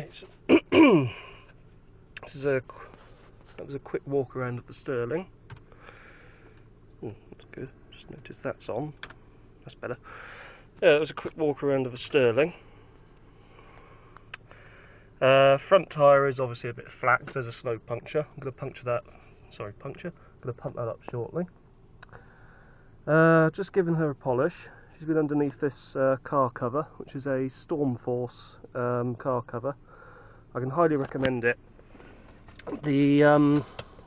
Right, that was a quick walk around of the Sterling. Oh, that's good. Just noticed that's on. That's better. Yeah, it was a quick walk around of the Sterling. Front tyre is obviously a bit flat because there's a snow puncture. I'm going to puncture that. Sorry, puncture. I'm going to pump that up shortly. Just giving her a polish. She's been underneath this car cover, which is a Stormforce car cover. I can highly recommend it. The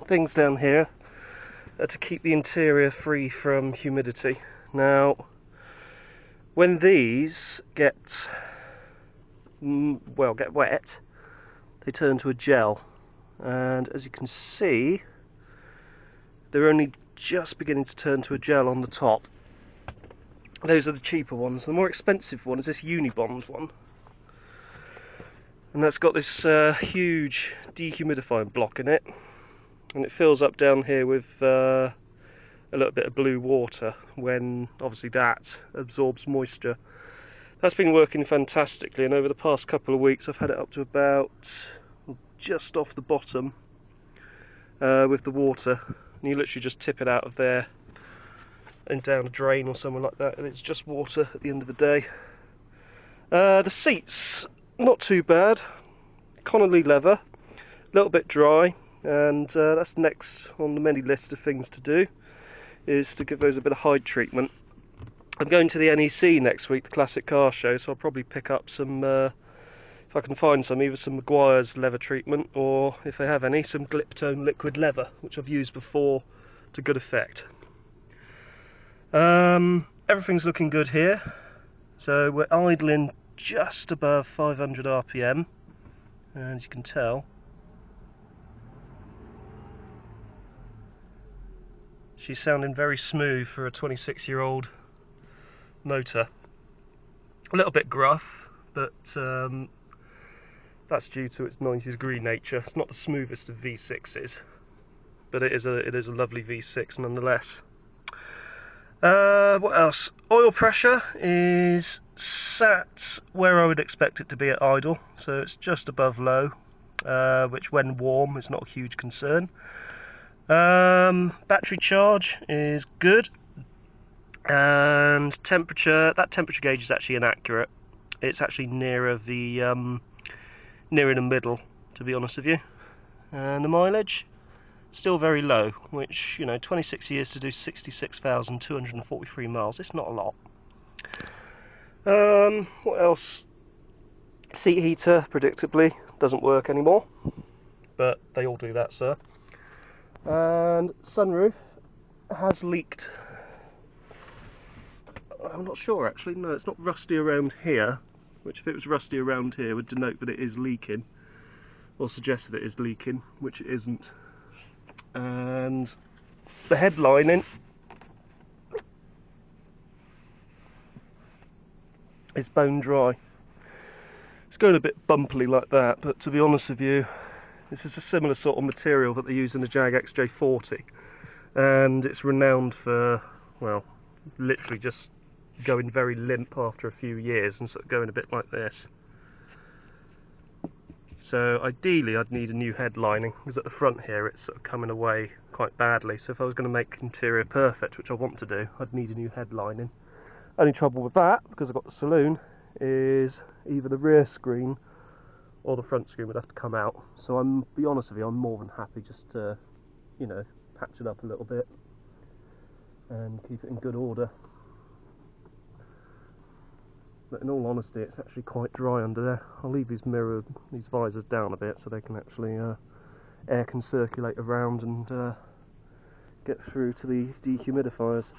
things down here are to keep the interior free from humidity. Now, when these get wet, they turn to a gel, and as you can see, they're only just beginning to turn to a gel on the top. Those are the cheaper ones. The more expensive one is this Unibond one, and that's got this huge dehumidifying block in it, and it fills up down here with a little bit of blue water when obviously that absorbs moisture. That's been working fantastically, and over the past couple of weeks I've had it up to about just off the bottom with the water, and you literally just tip it out of there and down a drain or somewhere like that, and it's just water at the end of the day. The seats, not too bad. Connolly leather, a little bit dry, and that's next on the many list of things to do, is to give those a bit of hide treatment. I'm going to the NEC next week, the Classic Car Show, so I'll probably pick up some, if I can find some, either some Meguiar's leather treatment, or if they have any, some Gliptone liquid leather, which I've used before to good effect. Everything's looking good here, so we're idling just above 500 RPM, and as you can tell, she's sounding very smooth for a 26-year-old motor. A little bit gruff, but that's due to its 90-degree nature. It's not the smoothest of V6s, but it is a lovely V6 nonetheless. What else? Oil pressure is sat where I would expect it to be at idle, so it's just above low, which when warm is not a huge concern. Battery charge is good, and temperature, that temperature gauge is actually inaccurate. It's actually nearer the middle, to be honest with you. And the mileage, still very low, which, you know, 26 years to do 66,243 miles, it's not a lot. What else? Seat heater, predictably, doesn't work anymore, but they all do that, sir. And sunroof has leaked. I'm not sure actually, no, it's not rusty around here, which if it was rusty around here would denote that it is leaking, or suggest that it is leaking, which it isn't. And the headlining is bone dry. It's going a bit bumpily like that, but to be honest with you, this is a similar sort of material that they use in the Jag XJ40, and it's renowned for, well, literally just going very limp after a few years and sort of going a bit like this. So ideally I'd need a new headlining, because at the front here it's sort of coming away quite badly, so if I was going to make interior perfect, which I want to do, I'd need a new headlining. Only trouble with that, because I've got the saloon, is either the rear screen or the front screen would have to come out. So I'm, be honest with you, I'm more than happy just to, you know, patch it up a little bit and keep it in good order. But in all honesty, it's actually quite dry under there. I'll leave these visors down a bit so they can actually, air can circulate around and get through to the dehumidifiers.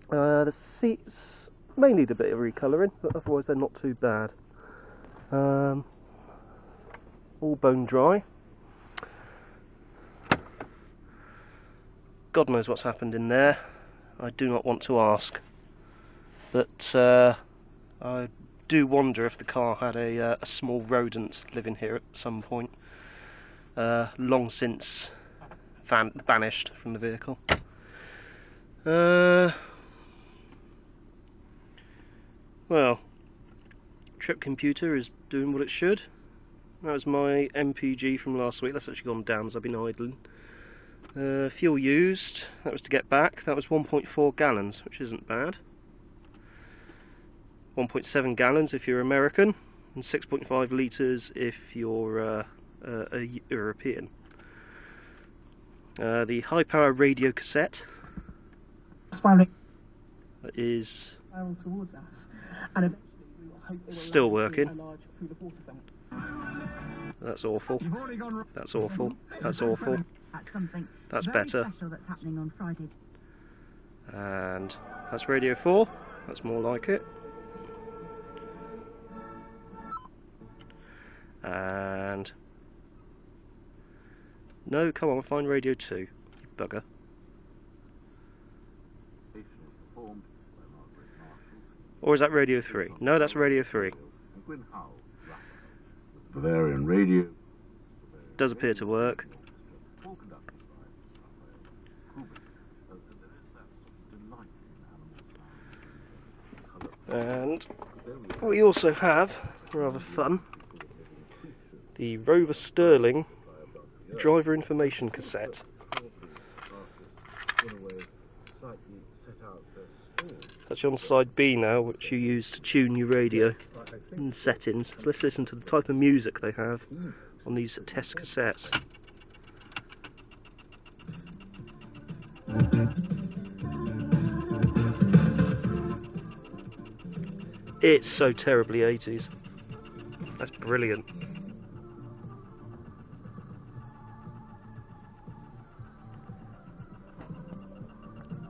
The seats may need a bit of recolouring, but otherwise they're not too bad. All bone dry. God knows what's happened in there. I do not want to ask. But I do wonder if the car had a small rodent living here at some point. Long since banished from the vehicle. Well, trip computer is doing what it should. That was my MPG from last week. That's actually gone down as I've been idling. Fuel used, that was to get back. That was 1.4 gallons, which isn't bad. 1.7 gallons if you're American, and 6.5 litres if you're a European. The high power radio cassette is still working. That's awful. That's awful. That's awful. That's better. And that's Radio 4. That's more like it. And no, come on, find Radio 2, you bugger. Or is that Radio 3? No, that's Radio 3. Bavarian radio Does appear to work. And we also have, rather fun, the Rover Sterling driver information cassette. It's actually on side B now, which you use to tune your radio in settings. So let's listen to the type of music they have on these test cassettes. It's so terribly 80s. That's brilliant.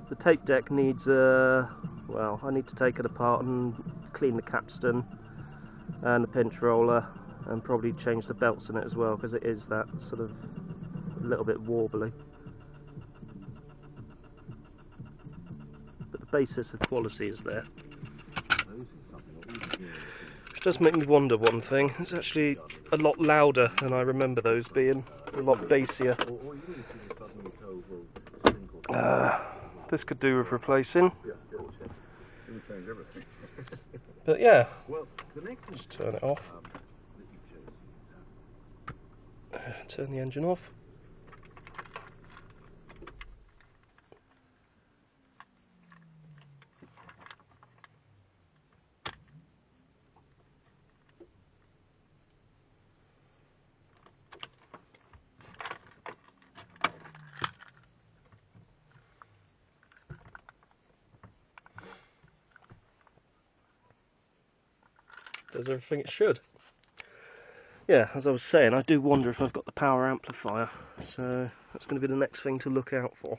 The tape deck needs, well, I need to take it apart and clean the capstan and the pinch roller, and probably change the belts in it as well, because it is that sort of a little bit warbly. But the basis of quality is there. Which does make me wonder one thing. It's actually a lot louder than I remember those being, a lot bassier. This could do with replacing. But yeah, just turn it off. Turn the engine off. Does everything it should. Yeah, as I was saying, I do wonder if I've got the power amplifier, so that's going to be the next thing to look out for.